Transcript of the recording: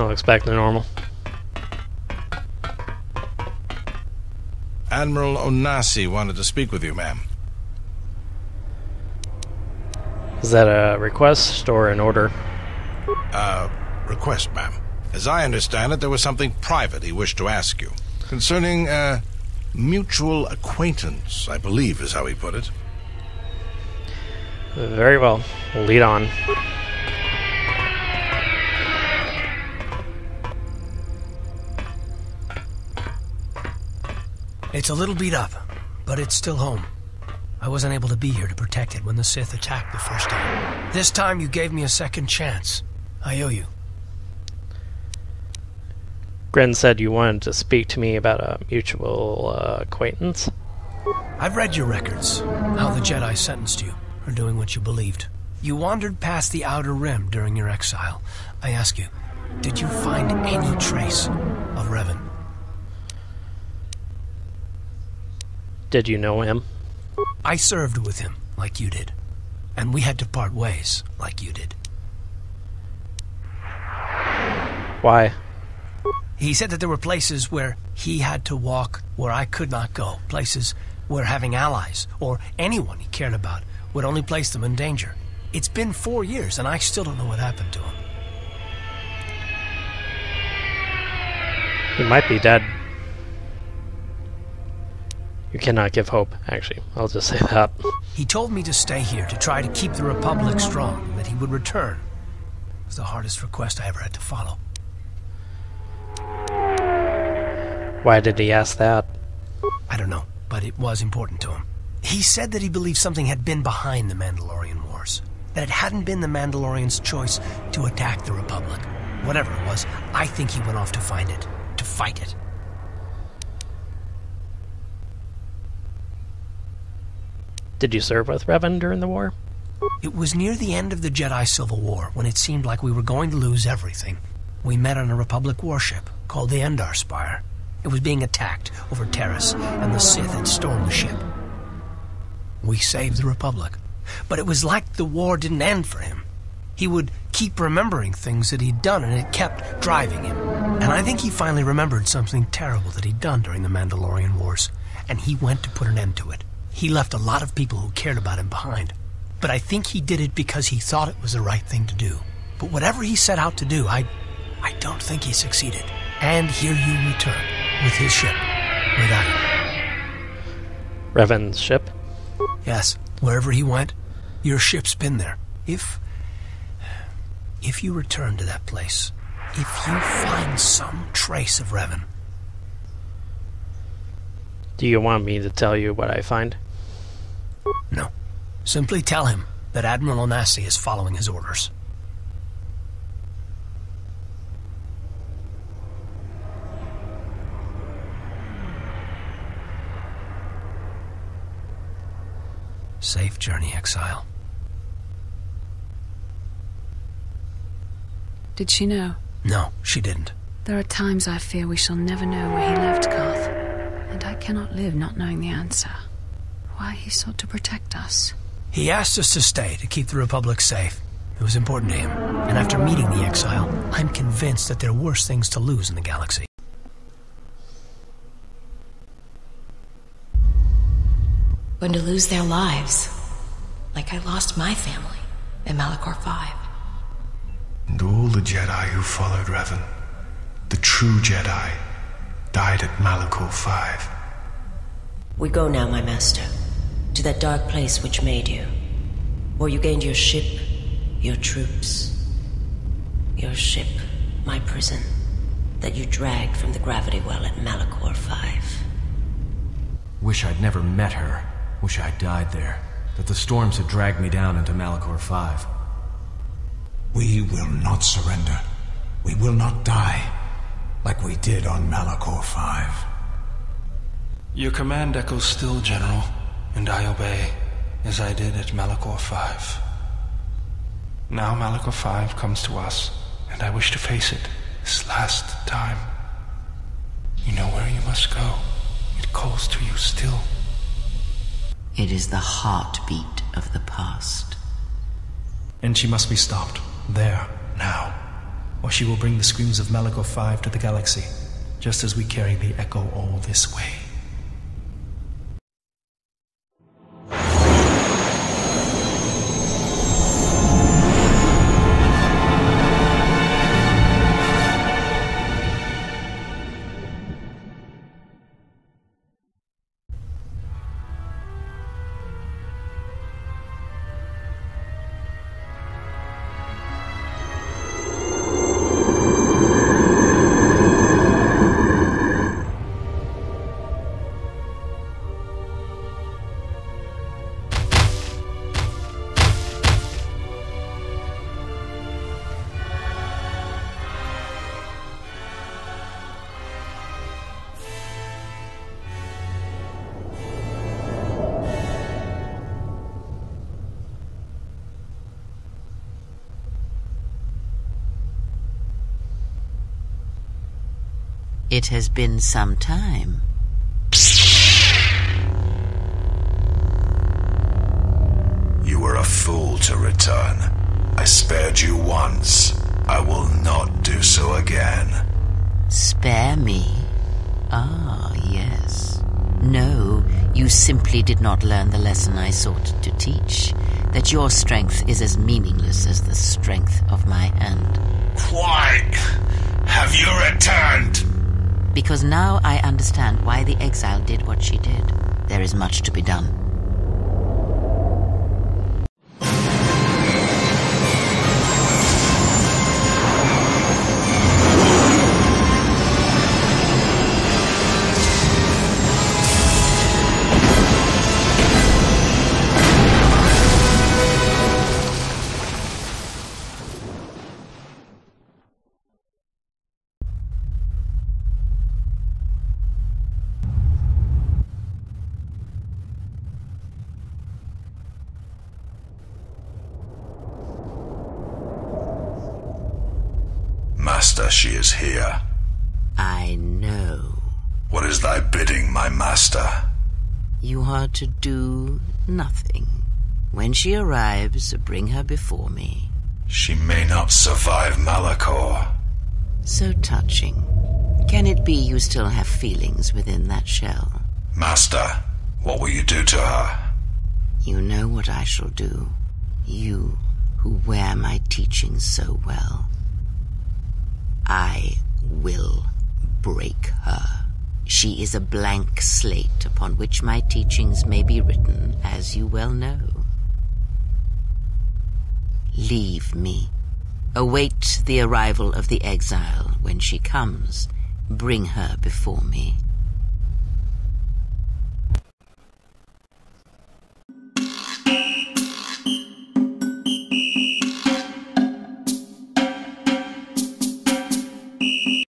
Oh, looks back to normal. Admiral Onasi wanted to speak with you, ma'am. Is that a request or an order? Request, ma'am. As I understand it, there was something private he wished to ask you. Concerning, mutual acquaintance, I believe is how he put it. Very well. Lead on. It's a little beat up, but it's still home. I wasn't able to be here to protect it when the Sith attacked the first time. This time you gave me a second chance. I owe you. Gren said you wanted to speak to me about a mutual acquaintance. I've read your records, how the Jedi sentenced you for doing what you believed. You wandered past the Outer Rim during your exile. I ask you, did you find any trace of Revan? Did you know him? I served with him, like you did. And we had to part ways, like you did. Why? He said that there were places where he had to walk where I could not go. Places where having allies, or anyone he cared about, would only place them in danger. It's been 4 years, and I still don't know what happened to him. He might be dead. You cannot give hope, actually. I'll just say that. He told me to stay here, to try to keep the Republic strong, and that he would return. It was the hardest request I ever had to follow. Why did he ask that? I don't know, but it was important to him. He said that he believed something had been behind the Mandalorian Wars. That it hadn't been the Mandalorians' choice to attack the Republic. Whatever it was, I think he went off to find it. To fight it. Did you serve with Revan during the war? It was near the end of the Jedi Civil War, when it seemed like we were going to lose everything. We met on a Republic warship called the Endar Spire. It was being attacked over Terrace, and the Sith had stormed the ship. We saved the Republic, but it was like the war didn't end for him. He would keep remembering things that he'd done, and it kept driving him. And I think he finally remembered something terrible that he'd done during the Mandalorian Wars, and he went to put an end to it. He left a lot of people who cared about him behind. But I think he did it because he thought it was the right thing to do. But whatever he set out to do, I don't think he succeeded. And here you return, with his ship, without him. Revan's ship? Yes, wherever he went, your ship's been there. If you return to that place, if you find some trace of Revan. Do you want me to tell you what I find? No. Simply tell him that Admiral Onasi is following his orders. Safe journey, Exile. Did she know? No, she didn't. There are times I fear we shall never know where he left Garth, and I cannot live not knowing the answer. Why he sought to protect us. He asked us to stay, to keep the Republic safe. It was important to him, and after meeting the Exile, I'm convinced that there are worse things to lose in the galaxy. Going to lose their lives, like I lost my family in Malachor 5. And all the Jedi who followed Revan, the true Jedi, died at Malachor 5. We go now, my master, to that dark place which made you, where you gained your ship, your troops. Your ship, my prison, that you dragged from the gravity well at Malachor 5. Wish I'd never met her. Wish I'd died there. That the storms had dragged me down into Malachor 5. We will not surrender. We will not die, like we did on Malachor 5. Your command echoes still, General, and I obey, as I did at Malachor 5. Now Malachor 5 comes to us, and I wish to face it this last time. You know where you must go. It calls to you still. It is the heartbeat of the past. And she must be stopped. There, now. or she will bring the screams of Malachor 5 to the galaxy, just as we carry the echo all this way. It has been some time. You were a fool to return. I spared you once. I will not do so again. Spare me? Ah, yes. No, you simply did not learn the lesson I sought to teach. That your strength is as meaningless as the strength of my hand. Why have you returned? Because now I understand why the exile did what she did. There is much to be done. Master, she is here. I know. What is thy bidding, my master? You are to do nothing. When she arrives, bring her before me. She may not survive Malachor. So touching. Can it be you still have feelings within that shell? Master, what will you do to her? You know what I shall do. You, who wear my teachings so well. I will break her. She is a blank slate upon which my teachings may be written, as you well know. Leave me. Await the arrival of the exile. When she comes, bring her before me.